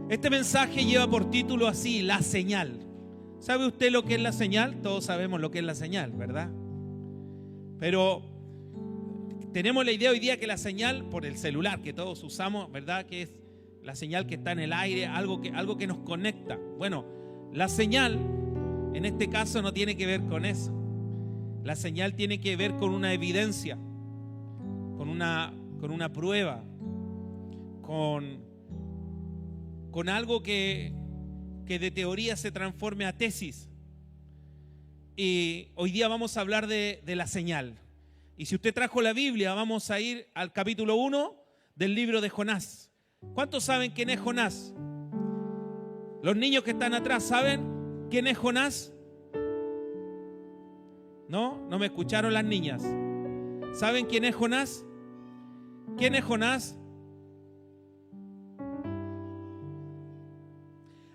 Este mensaje lleva por título así: la señal. ¿Sabe usted lo que es la señal? Todos sabemos lo que es la señal, ¿verdad? Pero tenemos la idea hoy día que la señal, por el celular que todos usamos, ¿verdad? Que es la señal que está en el aire, algo que nos conecta. Bueno, la señal en este caso no tiene que ver con eso. La señal tiene que ver con una evidencia, con una prueba, con algo que de teoría se transforme a tesis. Y hoy día vamos a hablar de la señal. Y si usted trajo la Biblia, vamos a ir al capítulo 1 del libro de Jonás. ¿Cuántos saben quién es Jonás? Los niños que están atrás, ¿saben quién es Jonás? ¿No? No me escucharon las niñas. ¿Saben quién es Jonás? ¿Quién es Jonás?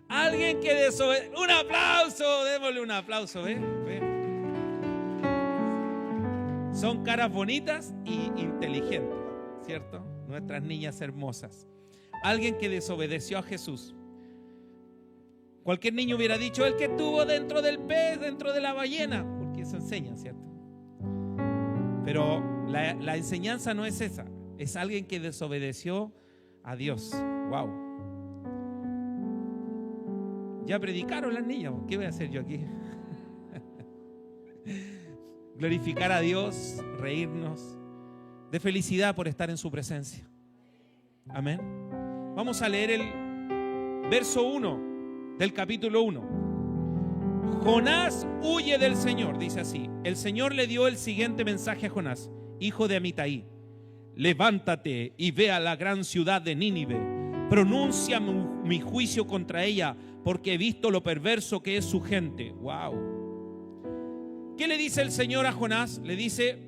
Alguien que desobedece. Un aplauso, démosle un aplauso, ¿ve? Son caras bonitas y inteligentes, ¿cierto? Nuestras niñas hermosas. Alguien que desobedeció a Jesús. Cualquier niño hubiera dicho: el que estuvo dentro del pez, dentro de la ballena, porque eso enseña, ¿cierto? Pero la enseñanza no es esa. Es alguien que desobedeció a Dios. Wow. Ya predicaron las niñas. ¿Qué voy a hacer yo aquí? Glorificar a Dios, reírnos de felicidad por estar en su presencia. Amén. Vamos a leer el verso 1 del capítulo 1. Jonás huye del Señor, dice así. El Señor le dio el siguiente mensaje a Jonás: hijo de Amitai, levántate y ve a la gran ciudad de Nínive, pronuncia mi juicio contra ella, porque he visto lo perverso que es su gente. Wow. ¿Qué le dice el Señor a Jonás? Le dice: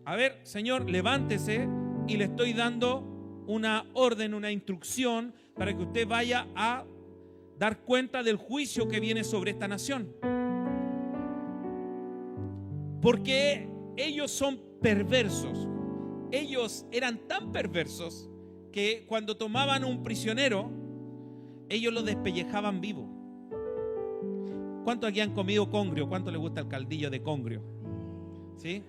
a ver, Señor, levántese, y le estoy dando una orden, una instrucción para que usted vaya a dar cuenta del juicio que viene sobre esta nación. Porque ellos son perversos. Ellos eran tan perversos que cuando tomaban un prisionero, ellos lo despellejaban vivo. ¿Cuántos aquí han comido congrio? ¿Cuánto les gusta el caldillo de congrio? ¿Sí?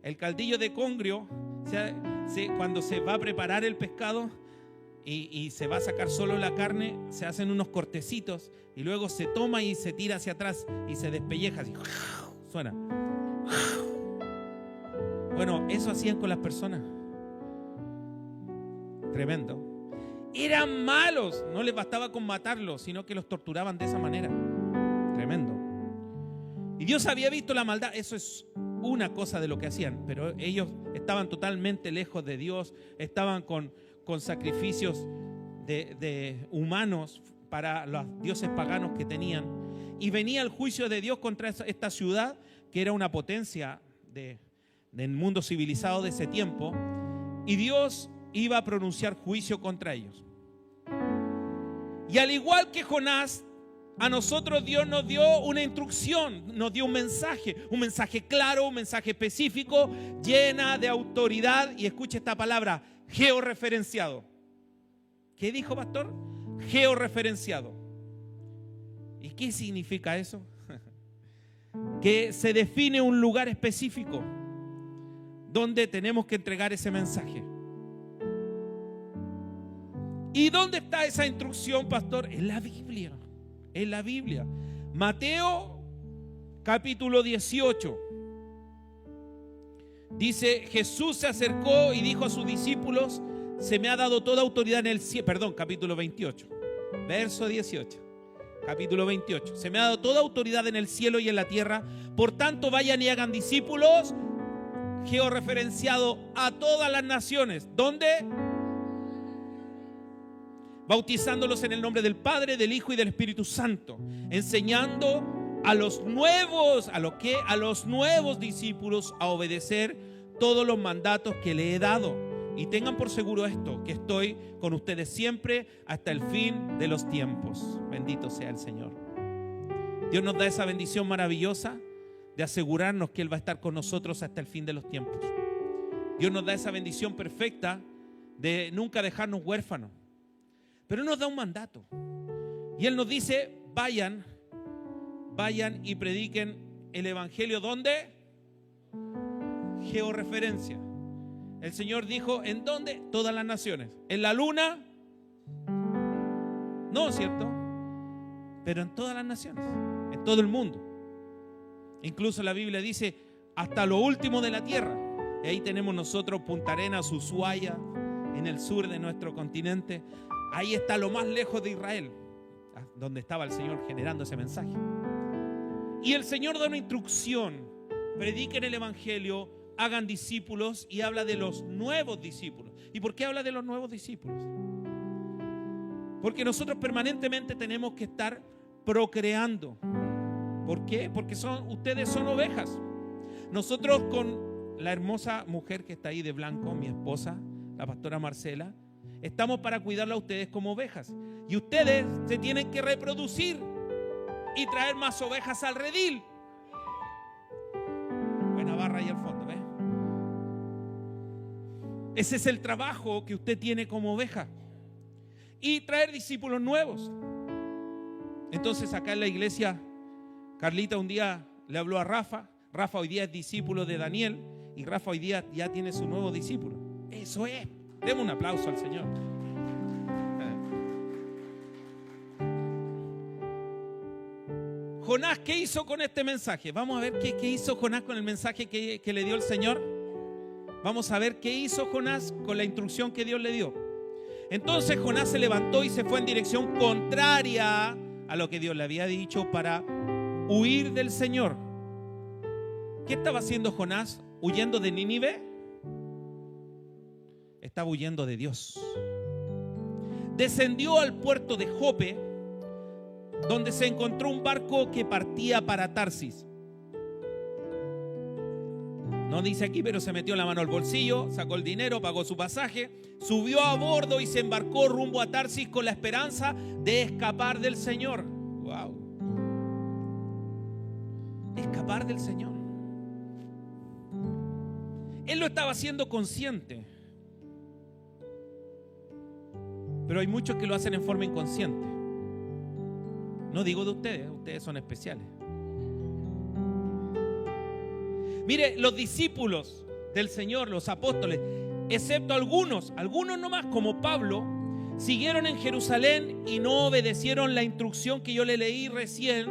El caldillo de congrio, cuando se va a preparar el pescado y se va a sacar solo la carne, se hacen unos cortecitos y luego se toma y se tira hacia atrás y se despelleja así. Suena. Bueno, eso hacían con las personas. Tremendo. Eran malos, no les bastaba con matarlos, sino que los torturaban de esa manera. Tremendo. Y Dios había visto la maldad. Eso es una cosa de lo que hacían, pero ellos estaban totalmente lejos de Dios. Estaban con sacrificios de humanos para los dioses paganos que tenían. Y venía el juicio de Dios contra esta ciudad, que era una potencia del mundo civilizado de ese tiempo. Y Dios iba a pronunciar juicio contra ellos. Y al igual que Jonás, a nosotros Dios nos dio una instrucción, nos dio un mensaje claro, un mensaje específico, llena de autoridad. Y escuche esta palabra: georreferenciado. ¿Qué dijo, pastor? Georreferenciado. ¿Y qué significa eso? Que se define un lugar específico donde tenemos que entregar ese mensaje. ¿Y dónde está esa instrucción, pastor? En la Biblia. En la Biblia. Mateo capítulo 18. Dice: Jesús se acercó y dijo a sus discípulos: se me ha dado toda autoridad en el cielo. Perdón, capítulo 28. Verso 18. Capítulo 28. Se me ha dado toda autoridad en el cielo y en la tierra. Por tanto, vayan y hagan discípulos. Georreferenciado: a todas las naciones. ¿Dónde? Bautizándolos en el nombre del Padre, del Hijo y del Espíritu Santo, enseñando a los nuevos discípulos a obedecer todos los mandatos que le he dado. Y tengan por seguro esto, que estoy con ustedes siempre hasta el fin de los tiempos. Bendito sea el Señor. Dios nos da esa bendición maravillosa de asegurarnos que Él va a estar con nosotros hasta el fin de los tiempos. Dios nos da esa bendición perfecta de nunca dejarnos huérfanos, Pero Él nos da un mandato. Y Él nos dice, vayan y prediquen el evangelio. ¿Dónde? Georreferencia. El Señor dijo, ¿en dónde? Todas las naciones. ¿En la luna? No, ¿cierto? Pero en todas las naciones, en todo el mundo. Incluso la Biblia dice, hasta lo último de la tierra. Y ahí tenemos nosotros Punta Arenas, Ushuaia, en el sur de nuestro continente. Ahí está lo más lejos de Israel, donde estaba el Señor generando ese mensaje. Y el Señor da una instrucción: prediquen el evangelio, hagan discípulos, y habla de los nuevos discípulos. ¿Y por qué habla de los nuevos discípulos? Porque nosotros permanentemente tenemos que estar procreando. ¿Por qué? Porque ustedes son ovejas. Nosotros, con la hermosa mujer que está ahí de blanco, mi esposa, la pastora Marcela, estamos para cuidarla a ustedes como ovejas. Y ustedes se tienen que reproducir y traer más ovejas al redil. Buena barra ahí al fondo, ¿ves? Ese es el trabajo que usted tiene como oveja. Y traer discípulos nuevos. Entonces acá en la iglesia, Carlita un día le habló a Rafa. Rafa hoy día es discípulo de Daniel. Y Rafa hoy día ya tiene su nuevo discípulo. Eso es. Demos un aplauso al Señor. Jonás, ¿qué hizo con este mensaje? Vamos a ver qué hizo Jonás con el mensaje que le dio el Señor. Vamos a ver qué hizo Jonás con la instrucción que Dios le dio. Entonces Jonás se levantó y se fue en dirección contraria a lo que Dios le había dicho para huir del Señor. ¿Qué estaba haciendo Jonás? ¿Huyendo de Nínive? Estaba huyendo de Dios. Descendió al puerto de Jope, donde se encontró un barco que partía para Tarsis. No dice aquí, pero se metió la mano al bolsillo, sacó el dinero, pagó su pasaje, subió a bordo y se embarcó rumbo a Tarsis con la esperanza de escapar del Señor. Wow. Escapar del Señor. Él lo estaba haciendo consciente. Pero hay muchos que lo hacen en forma inconsciente. No digo de ustedes, ustedes son especiales. Mire, los discípulos del Señor, los apóstoles, excepto algunos nomás, como Pablo, siguieron en Jerusalén y no obedecieron la instrucción que yo le leí recién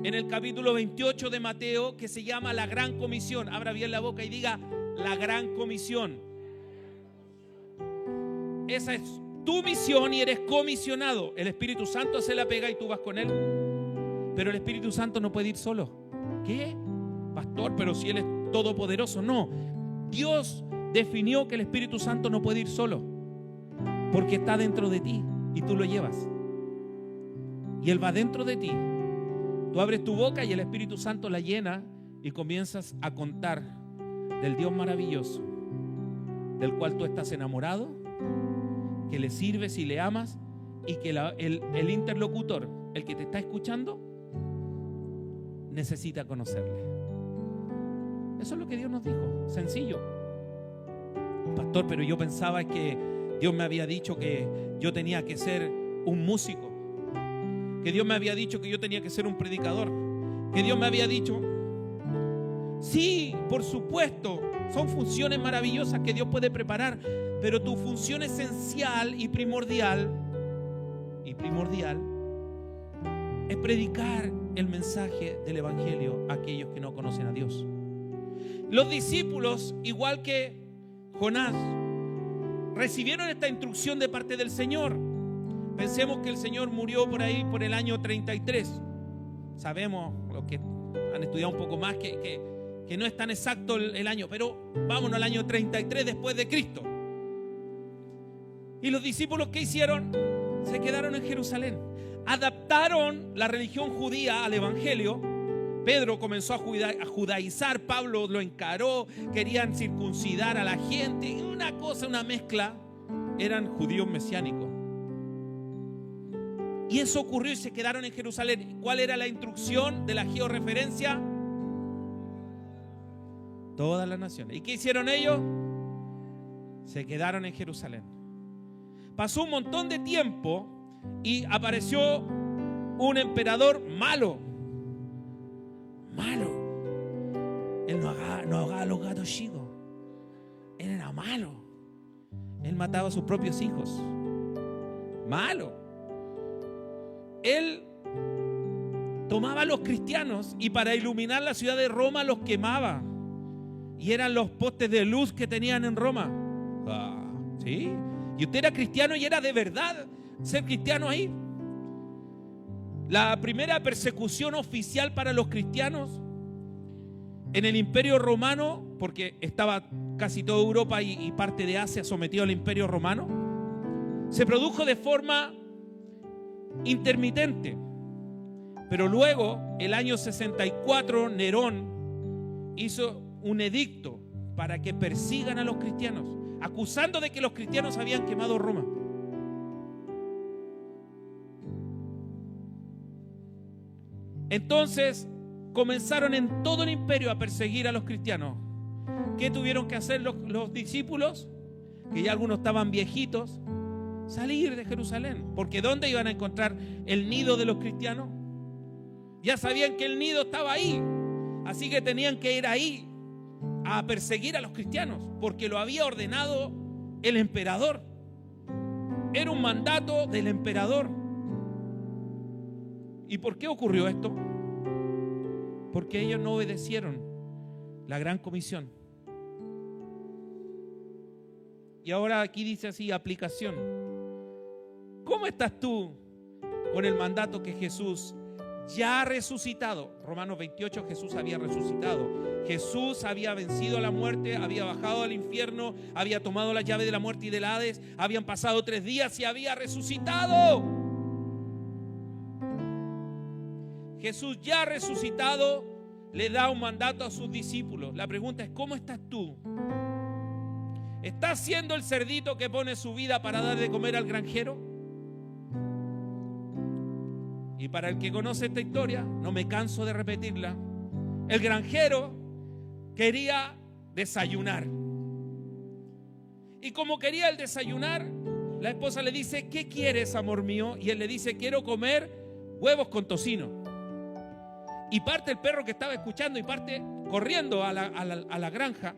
en el capítulo 28 de Mateo, que se llama la Gran Comisión. Abra bien la boca y diga: la Gran Comisión. Esa es tu misión y eres comisionado. El Espíritu Santo hace la pega y tú vas con él. Pero el Espíritu Santo no puede ir solo. ¿Qué? Pastor, pero si Él es todopoderoso. No, Dios definió que el Espíritu Santo no puede ir solo, porque está dentro de ti y tú lo llevas. Y Él va dentro de ti. Tú abres tu boca y el Espíritu Santo la llena y comienzas a contar del Dios maravilloso, del cual tú estás enamorado, que le sirves y le amas, y que el interlocutor, el que te está escuchando, necesita conocerle. Eso es lo que Dios nos dijo, sencillo. Pastor, pero yo pensaba que Dios me había dicho que yo tenía que ser un músico, que Dios me había dicho que yo tenía que ser un predicador, que Dios me había dicho. Sí, por supuesto, son funciones maravillosas que Dios puede preparar, pero tu función esencial y primordial es predicar el mensaje del evangelio a aquellos que no conocen a Dios. Los discípulos, igual que Jonás, recibieron esta instrucción de parte del Señor. Pensemos que el Señor murió por ahí por el año 33. Sabemos, los que han estudiado un poco más, que no es tan exacto el año, pero vámonos al año 33 después de Cristo. Y los discípulos, ¿qué hicieron? Se quedaron en Jerusalén. Adaptaron la religión judía al evangelio. Pedro comenzó a judaizar, Pablo lo encaró, querían circuncidar a la gente, una cosa, una mezcla. Eran judíos mesiánicos. Y eso ocurrió y se quedaron en Jerusalén. ¿Cuál era la instrucción de la georreferencia? Todas las naciones. ¿Y qué hicieron ellos? Se quedaron en Jerusalén. Pasó un montón de tiempo y apareció un emperador malo. Malo. Él no ahogaba a los gatos chicos. Él era malo. Él mataba a sus propios hijos. Malo. Él tomaba a los cristianos y para iluminar la ciudad de Roma los quemaba. Y eran los postes de luz que tenían en Roma. ¿Sí? Y usted era cristiano y era de verdad ser cristiano ahí. La primera persecución oficial para los cristianos en el Imperio Romano, porque estaba casi toda Europa y parte de Asia sometido al Imperio Romano, se produjo de forma intermitente. Pero luego, el año 64, Nerón hizo un edicto para que persigan a los cristianos, acusando de que los cristianos habían quemado Roma. Entonces comenzaron en todo el imperio a perseguir a los cristianos. ¿Qué tuvieron que hacer los discípulos? Que ya algunos estaban viejitos. Salir de Jerusalén. Porque ¿dónde iban a encontrar el nido de los cristianos? Ya sabían que el nido estaba ahí. Así que tenían que ir ahí a perseguir a los cristianos, porque lo había ordenado el emperador. Era un mandato del emperador. ¿Y por qué ocurrió esto? Porque ellos no obedecieron la gran comisión. Y ahora aquí dice así, aplicación. ¿Cómo estás tú con el mandato que Jesús ya ha resucitado? Romanos 28, Jesús había resucitado. Jesús había vencido a la muerte, había bajado al infierno, había tomado la llave de la muerte y del Hades, habían pasado 3 días y había resucitado. Jesús ya resucitado le da un mandato a sus discípulos. La pregunta es, ¿cómo estás tú? ¿Estás siendo el cerdito que pone su vida para dar de comer al granjero? Y para el que conoce esta historia, no me canso de repetirla, el granjero quería desayunar. Y como quería el desayunar, la esposa le dice, ¿qué quieres, amor mío? Y él le dice, quiero comer huevos con tocino. Y parte el perro que estaba escuchando y parte corriendo a la granja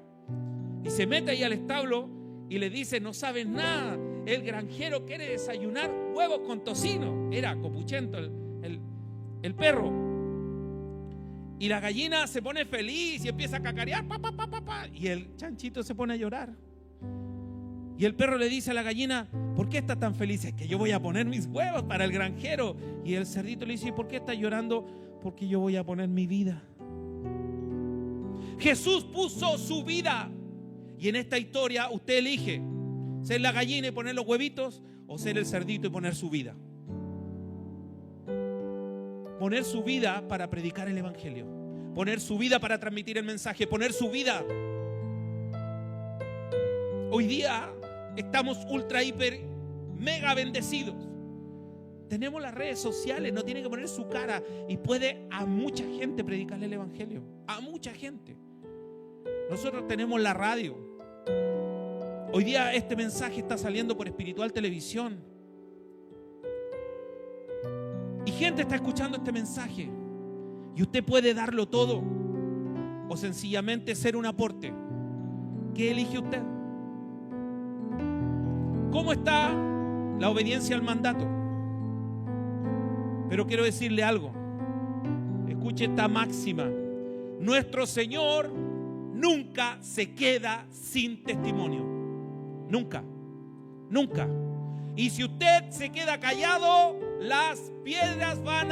y se mete ahí al establo y le dice, no sabes nada, el granjero quiere desayunar huevos con tocino. Era copuchento el perro. Y la gallina se pone feliz y empieza a cacarear, y el chanchito se pone a llorar. Y el perro le dice a la gallina, ¿por qué estás tan feliz? Es que yo voy a poner mis huevos para el granjero. Y el cerdito le dice, ¿por qué estás llorando? Porque yo voy a poner mi vida. Jesús puso su vida. Y en esta historia usted elige ser la gallina y poner los huevitos, o ser el cerdito y poner su vida. Poner su vida para predicar el evangelio, poner su vida para transmitir el mensaje, poner su vida. Hoy día estamos ultra, hiper, mega bendecidos. Tenemos las redes sociales, no tiene que poner su cara y puede a mucha gente predicarle el evangelio, a mucha gente. Nosotros tenemos la radio. Hoy día este mensaje está saliendo por Espiritual Televisión. Y gente está escuchando este mensaje. Y usted puede darlo todo o sencillamente ser un aporte. ¿Qué elige usted? ¿Cómo está la obediencia al mandato? Pero quiero decirle algo. Escuche esta máxima. Nuestro Señor nunca se queda sin testimonio. Nunca. Nunca. Y si usted se queda callado, las piedras van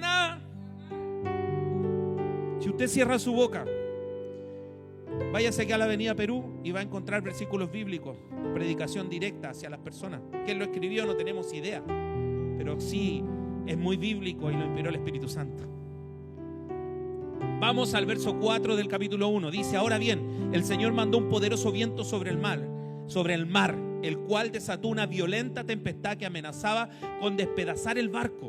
a... Si usted cierra su boca, váyase aquí a la Avenida Perú y va a encontrar versículos bíblicos, predicación directa hacia las personas. ¿Quién lo escribió? No tenemos idea, pero sí es muy bíblico y lo inspiró el Espíritu Santo. Vamos al verso 4 del capítulo 1. Dice, ahora bien, el Señor mandó un poderoso viento sobre el mar, el cual desató una violenta tempestad que amenazaba con despedazar el barco.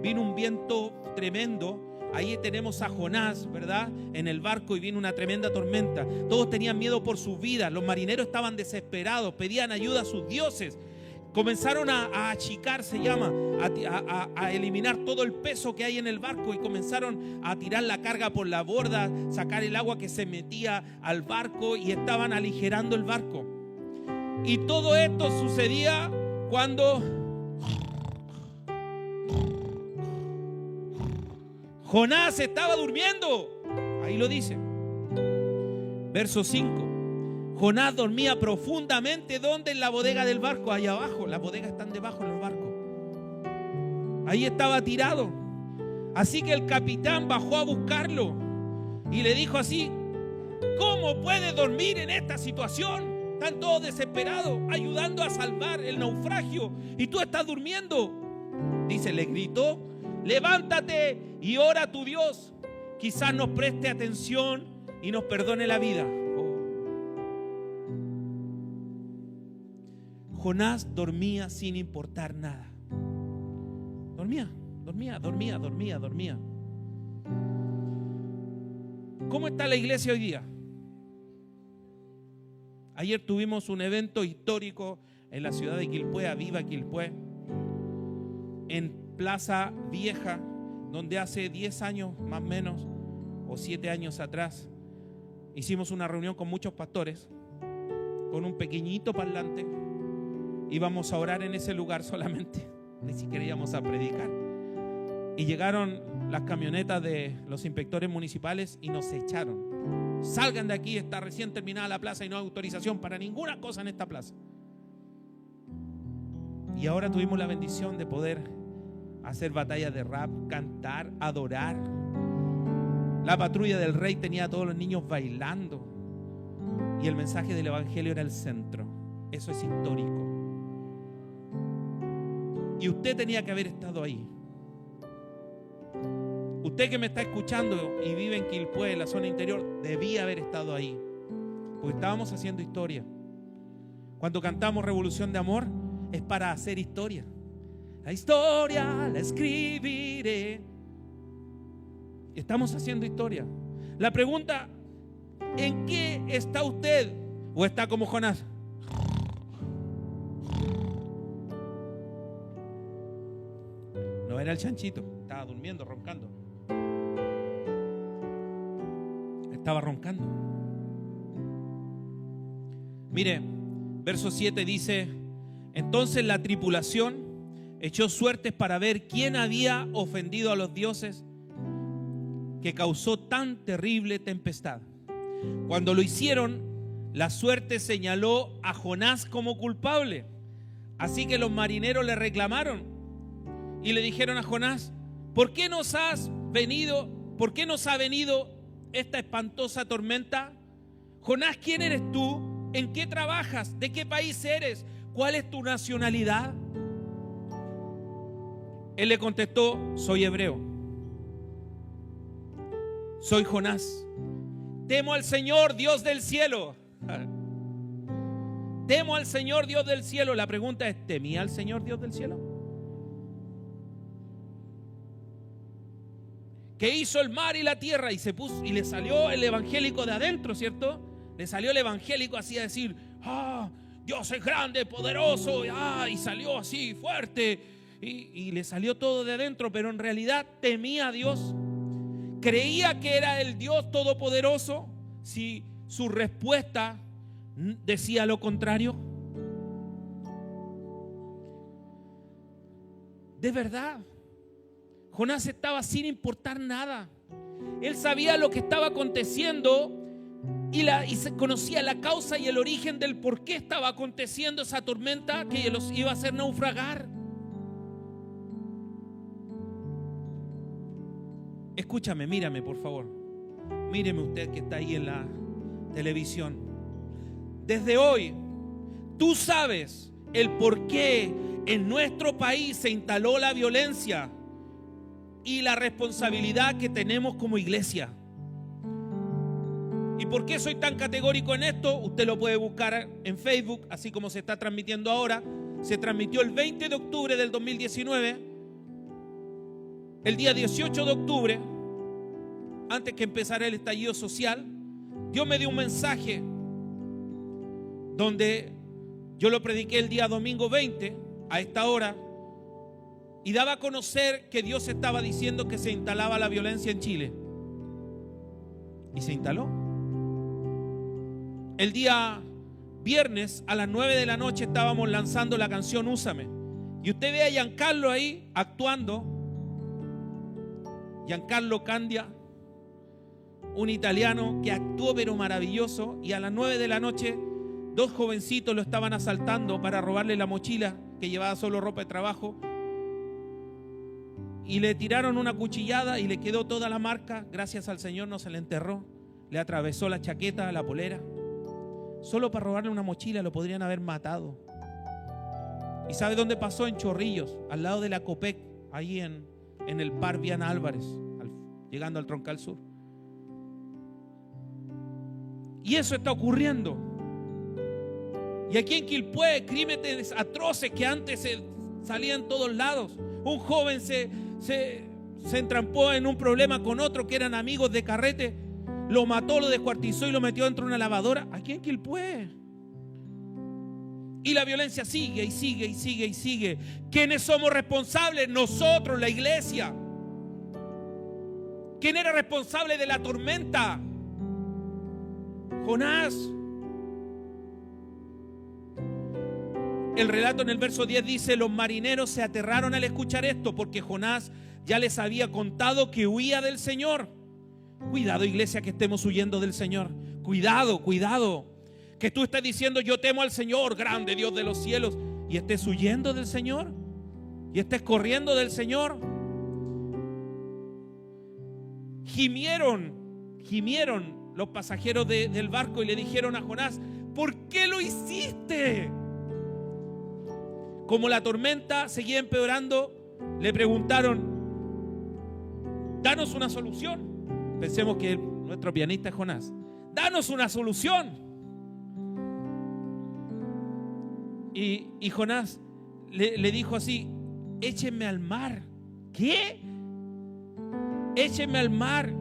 Vino un viento tremendo Ahí tenemos a Jonás, ¿verdad? En el barco y vino una tremenda tormenta. Todos tenían miedo por sus vidas. Los marineros estaban desesperados, pedían ayuda a sus dioses. Comenzaron a achicar, se llama, a eliminar todo el peso que hay en el barco y comenzaron a tirar la carga por la borda, sacar el agua que se metía al barco y estaban aligerando el barco. Y todo esto sucedía cuando Jonás estaba durmiendo. Ahí lo dice. Verso 5. Jonás dormía profundamente. ¿Dónde? En la bodega del barco, allá abajo. Las bodegas están debajo en los barcos. Ahí estaba tirado. Así que el capitán bajó a buscarlo y le dijo así: ¿cómo puedes dormir en esta situación? Están todos desesperados, ayudando a salvar el naufragio, y tú estás durmiendo. Dice, le gritó: levántate y ora a tu Dios. Quizás nos preste atención y nos perdone la vida. Jonás dormía sin importar nada. Dormía. ¿Cómo está la iglesia hoy día? Ayer tuvimos un evento histórico en la ciudad de Quilpué, Aviva Quilpué, en Plaza Vieja, donde hace 10 años más o menos, o 7 años atrás, hicimos una reunión con muchos pastores, con un pequeñito parlante. Íbamos a orar en ese lugar solamente, ni siquiera íbamos a predicar. Y llegaron las camionetas de los inspectores municipales y nos echaron. Salgan de aquí, está recién terminada la plaza y no hay autorización para ninguna cosa en esta plaza. Y ahora tuvimos la bendición de poder hacer batalla de rap, cantar, adorar. La patrulla del rey tenía a todos los niños bailando y el mensaje del evangelio era el centro. Eso es histórico. Y usted tenía que haber estado ahí. Usted que me está escuchando y vive en Quilpué, en la zona interior, debía haber estado ahí, porque estábamos haciendo historia. Cuando cantamos Revolución de Amor, es para hacer historia. La historia la escribiré. Estamos haciendo historia. La pregunta: ¿en qué está usted? ¿O está como Jonás? No era el chanchito, estaba durmiendo, roncando. Estaba roncando. Mire, verso 7 dice: entonces la tripulación echó suertes para ver quién había ofendido a los dioses que causó tan terrible tempestad. Cuando lo hicieron, la suerte señaló a Jonás como culpable. Así que los marineros le reclamaron y le dijeron a Jonás: ¿por qué nos ha venido esta espantosa tormenta? Jonás, ¿quién eres tú? ¿En qué trabajas? ¿De qué país eres? ¿Cuál es tu nacionalidad? Él le contestó: soy hebreo. Soy Jonás. Temo al Señor, Dios del cielo. Temo al Señor, Dios del cielo. La pregunta es: ¿temía al Señor, Dios del cielo? Que hizo el mar y la tierra, y se puso, y le salió el evangélico de adentro, ¿cierto? Le salió el evangélico así a decir: Dios es grande, poderoso, y salió así fuerte, y le salió todo de adentro, pero en realidad temía a Dios. Creía que era el Dios todopoderoso si su respuesta decía lo contrario. De verdad, Jonás estaba sin importar nada. Él sabía lo que estaba aconteciendo y se conocía la causa y el origen del por qué estaba aconteciendo esa tormenta que los iba a hacer naufragar. Escúchame, mírame por favor. Míreme usted que está ahí en la televisión. Desde hoy, tú sabes el por qué en nuestro país se instaló la violencia y la responsabilidad que tenemos como iglesia. ¿Y por qué soy tan categórico en esto? Usted lo puede buscar en Facebook, así como se está transmitiendo ahora. Se transmitió el 20 de octubre del 2019. El día 18 de octubre antes que empezara el estallido social, Dios me dio un mensaje donde yo lo prediqué el día domingo 20 a esta hora y daba a conocer que Dios estaba diciendo que se instalaba la violencia en Chile. Y se instaló. El día viernes a las 9 de la noche estábamos lanzando la canción Úsame. Y usted ve a Giancarlo ahí actuando. Giancarlo Candia, un italiano que actuó pero maravilloso. Y a las 9 de la noche, dos jovencitos lo estaban asaltando para robarle la mochila, que llevaba solo ropa de trabajo. Y le tiraron una cuchillada y le quedó toda la marca. Gracias al Señor no se le enterró. Le atravesó la chaqueta, la polera. Solo para robarle una mochila lo podrían haber matado. ¿Y sabe dónde pasó? En Chorrillos, al lado de la Copec, ahí en el Par Viana Álvarez, llegando al Troncal Sur. Y eso está ocurriendo. Y aquí en Quilpué, crímenes atroces que antes salían en todos lados. Un joven se entrampó en un problema con otro que eran amigos de carrete, lo mató, lo descuartizó y lo metió dentro de una lavadora. Aquí en Quilpué. Y la violencia sigue y sigue y sigue y sigue. ¿Quiénes somos responsables? Nosotros, la iglesia. ¿Quién era responsable de la tormenta? Jonás. El relato en el verso 10 dice: los marineros se aterraron al escuchar esto, porque Jonás ya les había contado que huía del Señor. Cuidado, iglesia, que estemos huyendo del Señor. Cuidado, cuidado. Que tú estés diciendo: yo temo al Señor, grande Dios de los cielos, y estés huyendo del Señor, y estés corriendo del Señor. Gimieron los pasajeros del barco y le dijeron a Jonás: ¿por qué lo hiciste? Como la tormenta seguía empeorando, le preguntaron: danos una solución. Pensemos que nuestro pianista es Jonás. Danos una solución. Y Jonás le dijo así: échenme al mar. ¿Qué? Échenme al mar.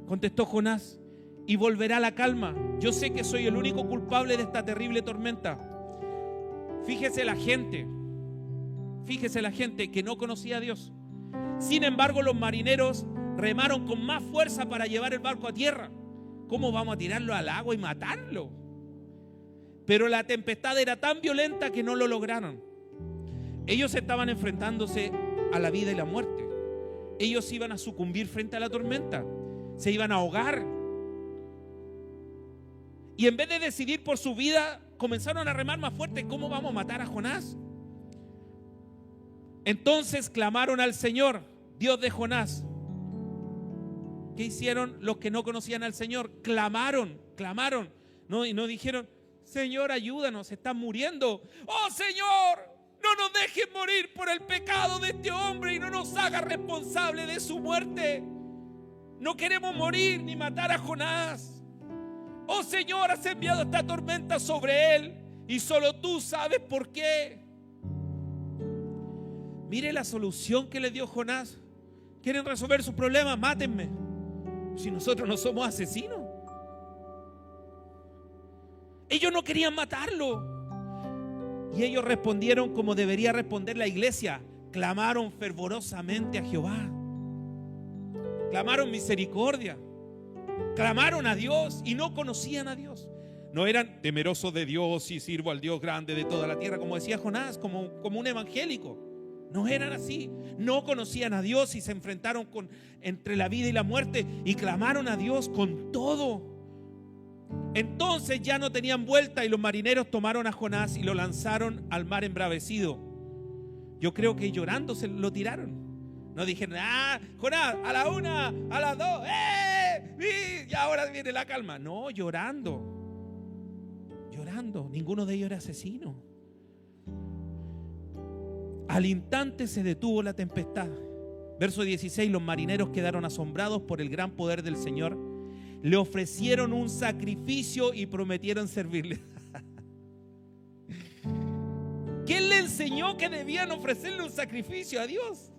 Contestó Jonás: y volverá la calma. Yo sé que soy el único culpable de esta terrible tormenta. Fíjese la gente que no conocía a Dios. Sin embargo, los marineros remaron con más fuerza para llevar el barco a tierra. ¿Cómo vamos a tirarlo al agua y matarlo? Pero la tempestad era tan violenta que no lo lograron. Ellos estaban enfrentándose a la vida y la muerte. Ellos iban a sucumbir frente a la tormenta. Se iban a ahogar. Y en vez de decidir por su vida, comenzaron a remar más fuerte. ¿Cómo vamos a matar a Jonás? Entonces clamaron al Señor, Dios de Jonás. ¿Qué hicieron los que no conocían al Señor? Clamaron. No, y no dijeron: Señor, ayúdanos, se están muriendo. ¡Oh, Señor! No nos dejes morir por el pecado de este hombre y no nos hagas responsable de su muerte. No queremos morir ni matar a Jonás. Oh, Señor, has enviado esta tormenta sobre él y solo tú sabes por qué. Mire la solución que le dio Jonás. ¿Quieren resolver sus problemas? Mátenme. Si nosotros no somos asesinos. Ellos no querían matarlo. Y ellos respondieron como debería responder la iglesia. Clamaron fervorosamente a Jehová. Clamaron misericordia. Clamaron a Dios y no conocían a Dios. No eran temerosos de Dios y sirvo al Dios grande de toda la tierra, como decía Jonás, como un evangélico. No eran así. No conocían a Dios y se enfrentaron entre la vida y la muerte y clamaron a Dios con todo. Entonces ya no tenían vuelta y los marineros tomaron a Jonás y lo lanzaron al mar embravecido. Yo creo que llorando se lo tiraron. No dijeron: Jonás, a la 1, a las 2, y ahora viene la calma. No, llorando. Ninguno de ellos era asesino. Al instante se detuvo la tempestad. Verso 16: los marineros quedaron asombrados por el gran poder del Señor. Le ofrecieron un sacrificio y prometieron servirle. ¿Quién le enseñó que debían ofrecerle un sacrificio a Dios?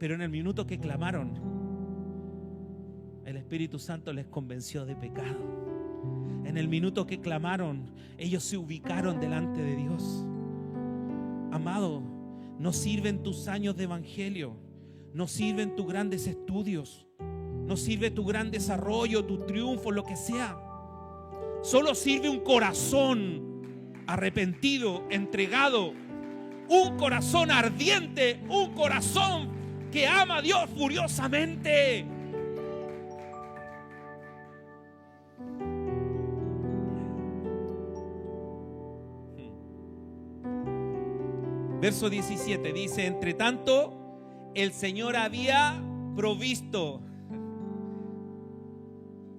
Pero en el minuto que clamaron, el Espíritu Santo les convenció de pecado. En el minuto que clamaron, ellos se ubicaron delante de Dios. Amado, no sirven tus años de evangelio, no sirven tus grandes estudios, no sirve tu gran desarrollo, tu triunfo, lo que sea. Solo sirve un corazón arrepentido, entregado, un corazón ardiente, un corazón que ama a Dios furiosamente. Verso 17 dice: entre tanto, el Señor había provisto.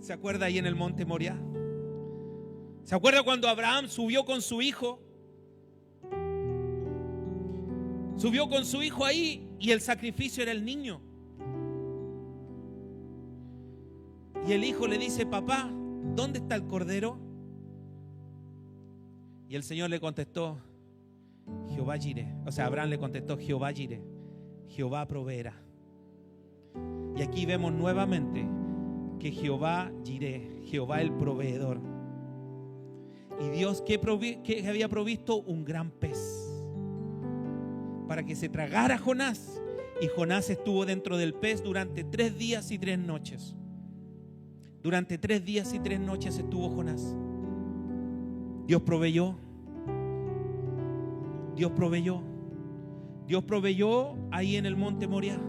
¿Se acuerda ahí en el monte Moriah? ¿Se acuerda cuando Abraham subió con su hijo? Subió con su hijo ahí y el sacrificio era el niño. Y el hijo le dice: papá, ¿dónde está el cordero? Y el Señor le contestó: Jehová Jireh. O sea, Abraham le contestó: Jehová Jireh, Jehová proveerá. Y aquí vemos nuevamente que Jehová Jireh, Jehová el proveedor. Y Dios que había provisto un gran pez para que se tragara a Jonás. Y Jonás estuvo dentro del pez durante 3 días y 3 noches. Durante 3 días y 3 noches estuvo Jonás. Dios proveyó. Dios proveyó. Dios proveyó ahí en el monte Moriah.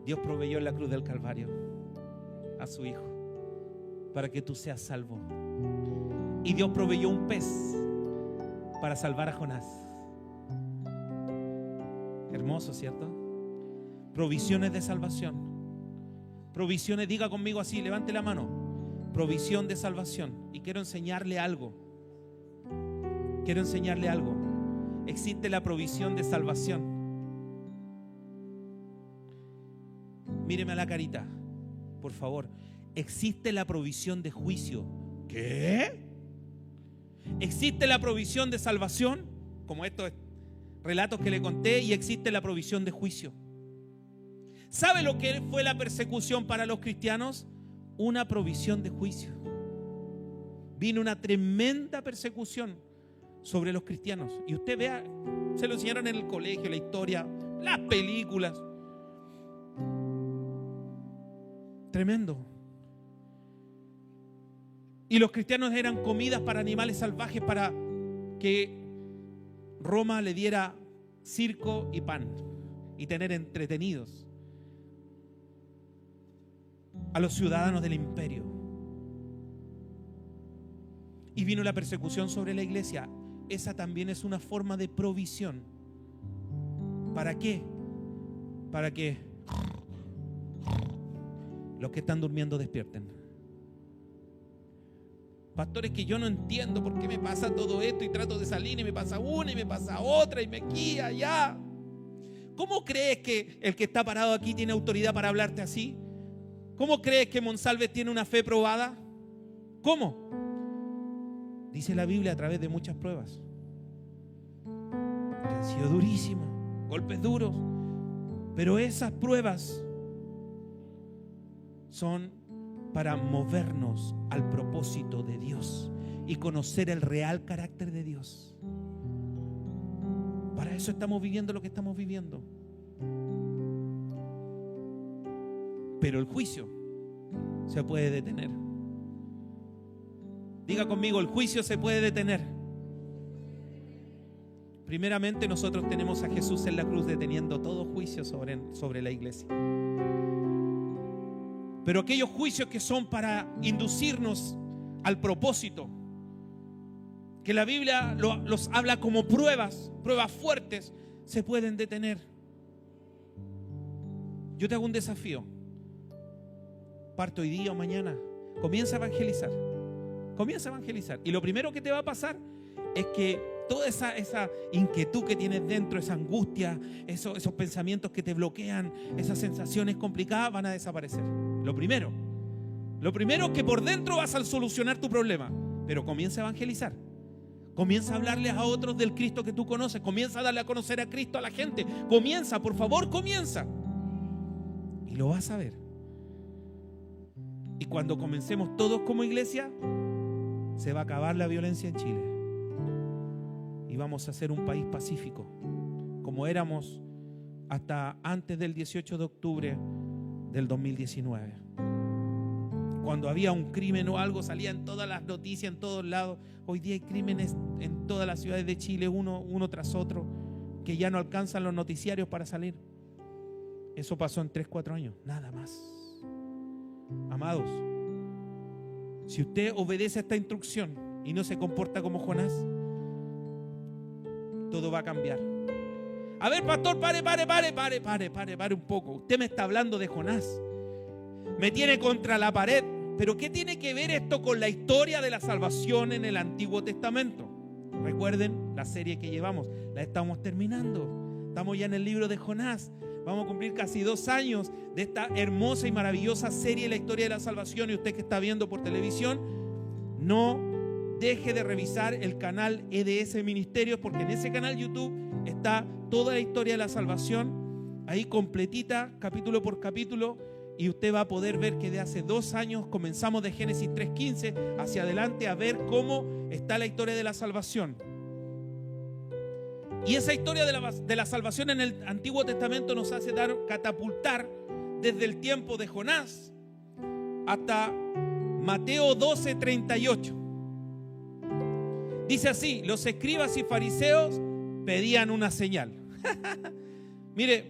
Dios proveyó en la cruz del Calvario a su hijo para que tú seas salvo. Y Dios proveyó un pez para salvar a Jonás. Hermoso, ¿cierto? Provisiones de salvación. Provisiones, diga conmigo así, levante la mano. Provisión de salvación. Y quiero enseñarle algo. Quiero enseñarle algo. Existe la provisión de salvación. Míreme a la carita, por favor. Existe la provisión de juicio. ¿Qué? Existe la provisión de salvación, como estos relatos que le conté, y existe la provisión de juicio. ¿Sabe lo que fue la persecución para los cristianos? Una provisión de juicio. Vino una tremenda persecución sobre los cristianos. Y usted vea, se lo enseñaron en el colegio, la historia, las películas. Tremendo. Y los cristianos eran comidas para animales salvajes para que Roma le diera circo y pan y tener entretenidos a los ciudadanos del imperio. Y vino la persecución sobre la iglesia. Esa también es una forma de provisión. ¿Para qué? Para que los que están durmiendo despierten. Pastores, que yo no entiendo por qué me pasa todo esto y trato de salir y me pasa una y me pasa otra y me aquí, allá. ¿Cómo crees que el que está parado aquí tiene autoridad para hablarte así? ¿Cómo crees que Monsalves tiene una fe probada? ¿Cómo? Dice la Biblia, a través de muchas pruebas que han sido durísimas, golpes duros, pero esas pruebas son para movernos al propósito de Dios y conocer el real carácter de Dios. Para eso estamos viviendo lo que estamos viviendo. Pero el juicio se puede detener. Diga conmigo, el juicio se puede detener. Primeramente, nosotros tenemos a Jesús en la cruz deteniendo todo juicio sobre la iglesia. Pero aquellos juicios que son para inducirnos al propósito, que la Biblia los habla como pruebas fuertes, se pueden detener. Yo te hago un desafío. Parto hoy día o mañana. Comienza a evangelizar. Comienza a evangelizar. Y lo primero que te va a pasar es que toda esa inquietud que tienes dentro, esa angustia, esos pensamientos que te bloquean, esas sensaciones complicadas van a desaparecer. Lo primero es que por dentro vas a solucionar tu problema, pero comienza a evangelizar. Comienza a hablarles a otros del Cristo que tú conoces. Comienza a darle a conocer a Cristo a la gente. Comienza, por favor, comienza. Y lo vas a ver. Y cuando comencemos todos como iglesia, se va a acabar la violencia en Chile. Y vamos a ser un país pacífico, como éramos hasta antes del 18 de octubre del 2019. Cuando había un crimen o algo, salía en todas las noticias, en todos lados. Hoy día hay crímenes en todas las ciudades de Chile, uno tras otro, que ya no alcanzan los noticiarios para salir. Eso pasó en 3-4 años, nada más. Amados, si usted obedece a esta instrucción y no se comporta como Jonás, todo va a cambiar. A ver, pastor, pare un poco. Usted me está hablando de Jonás. Me tiene contra la pared. Pero ¿qué tiene que ver esto con la historia de la salvación en el Antiguo Testamento? Recuerden la serie que llevamos. La estamos terminando. Estamos ya en el libro de Jonás. Vamos a cumplir casi 2 años de esta hermosa y maravillosa serie de la historia de la salvación. Y usted que está viendo por televisión, no deje de revisar el canal EDS Ministerios, porque en ese canal YouTube está toda la historia de la salvación, ahí completita, capítulo por capítulo, y usted va a poder ver que de hace 2 años comenzamos de Génesis 3:15 hacia adelante a ver cómo está la historia de la salvación. Y esa historia de la salvación en el Antiguo Testamento nos hace catapultar desde el tiempo de Jonás hasta Mateo 12:38. Dice así: los escribas y fariseos pedían una señal. Mire,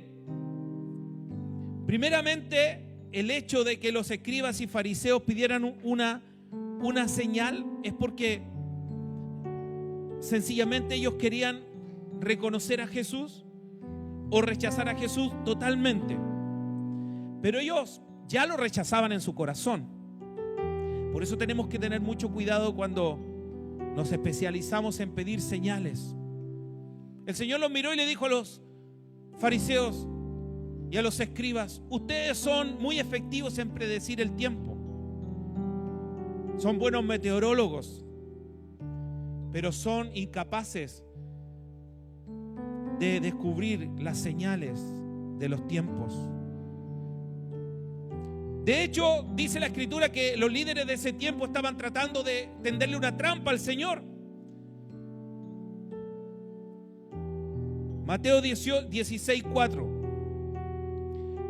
primeramente el hecho de que los escribas y fariseos pidieran una señal es porque sencillamente ellos querían reconocer a Jesús o rechazar a Jesús totalmente. Pero ellos ya lo rechazaban en su corazón. Por eso tenemos que tener mucho cuidado cuando nos especializamos en pedir señales. El Señor los miró y le dijo a los fariseos y a los escribas: ustedes son muy efectivos en predecir el tiempo. Son buenos meteorólogos, pero son incapaces de descubrir las señales de los tiempos. De hecho, dice la Escritura que los líderes de ese tiempo estaban tratando de tenderle una trampa al Señor. Mateo 16:4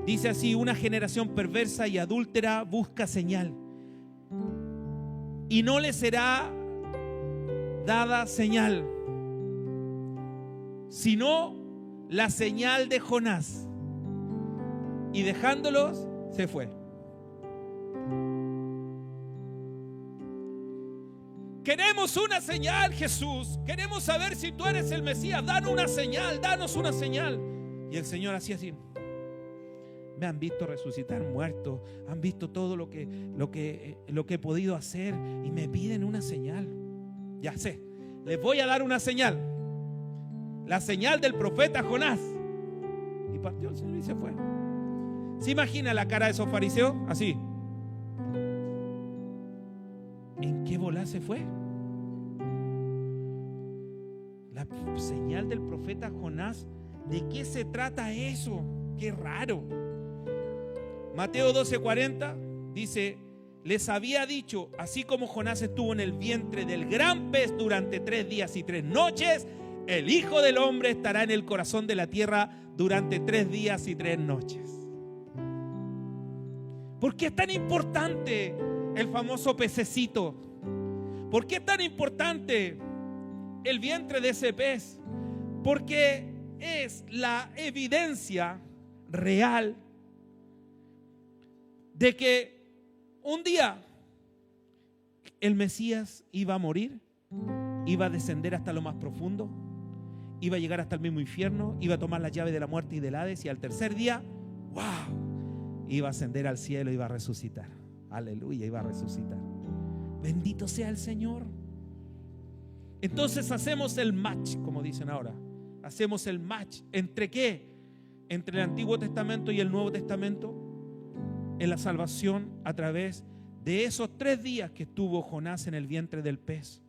dice así: una generación perversa y adúltera busca señal, y no le será dada señal, sino la señal de Jonás. Y dejándolos, se fue. Queremos una señal, Jesús. Queremos saber si tú eres el Mesías. Danos una señal, danos una señal. Y el Señor hacía así. Me han visto resucitar muertos, han visto todo lo que he podido hacer y me piden una señal. Ya sé, les voy a dar una señal. La señal del profeta Jonás. Y partió el Señor y se fue. ¿Se imagina la cara de esos fariseos? Así. ¿En qué bola se fue? La señal del profeta Jonás. ¿De qué se trata eso? Qué raro. Mateo 12:40 dice: les había dicho, así como Jonás estuvo en el vientre del gran pez durante 3 días y 3 noches, el Hijo del Hombre estará en el corazón de la tierra durante 3 días y 3 noches. ¿Por qué es tan importante el famoso pececito? ¿Por qué es tan importante el vientre de ese pez? Porque es la evidencia real de que un día el Mesías iba a morir, iba a descender hasta lo más profundo, iba a llegar hasta el mismo infierno, iba a tomar las llaves de la muerte y del Hades, y al tercer día, ¡wow!, iba a ascender al cielo, iba a resucitar. Aleluya, iba a resucitar. Bendito sea el Señor. Entonces hacemos el match, como dicen ahora. Hacemos el match. ¿Entre qué? Entre el Antiguo Testamento y el Nuevo Testamento, en la salvación a través de esos 3 días que estuvo Jonás en el vientre del pez.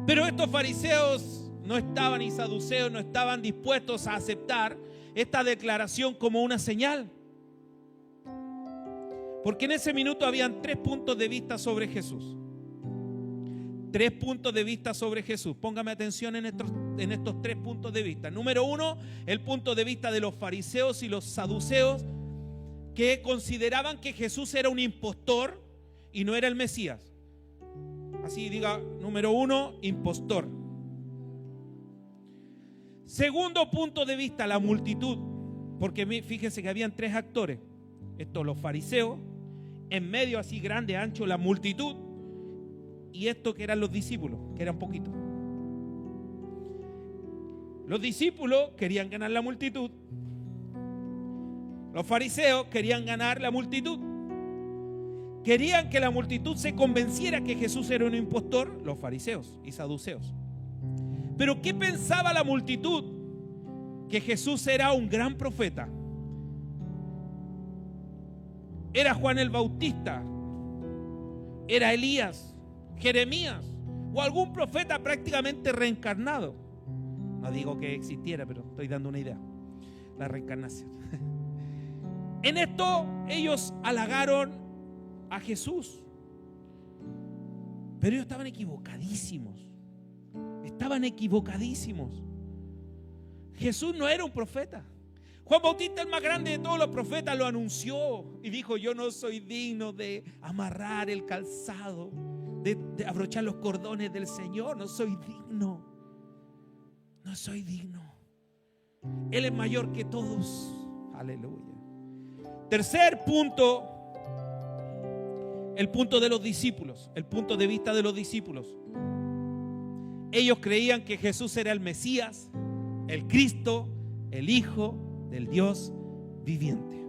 Pero estos fariseos no estaban, y saduceos no estaban dispuestos a aceptar esta declaración como una señal. Porque en ese minuto habían 3 puntos de vista sobre Jesús. 3 puntos de vista sobre Jesús. Póngame atención en estos 3 puntos de vista. Número 1, el punto de vista de los fariseos y los saduceos, que consideraban que Jesús era un impostor y no era el Mesías. Así diga, número 1, impostor. Segundo punto de vista, la multitud. Porque fíjense que habían 3 actores. Estos los fariseos, en medio así grande, ancho, la multitud, y esto que eran los discípulos, que eran poquitos. Los discípulos querían ganar la multitud. Los fariseos querían ganar la multitud. Querían que la multitud se convenciera que Jesús era un impostor, los fariseos y saduceos. Pero ¿qué pensaba la multitud? Que Jesús era un gran profeta. Era Juan el Bautista, era Elías, Jeremías o algún profeta prácticamente reencarnado. No digo que existiera, pero estoy dando una idea. La reencarnación. En esto ellos halagaron a Jesús, pero ellos estaban equivocadísimos. Estaban equivocadísimos. Jesús no era un profeta. Juan Bautista, el más grande de todos los profetas, lo anunció y dijo: yo no soy digno de amarrar el calzado, de abrochar los cordones del Señor. No soy digno. No soy digno. Él es mayor que todos. Aleluya. Tercer punto, el punto de los discípulos, el punto de vista de los discípulos. Ellos creían que Jesús era el Mesías, el Cristo, el Hijo del Dios viviente.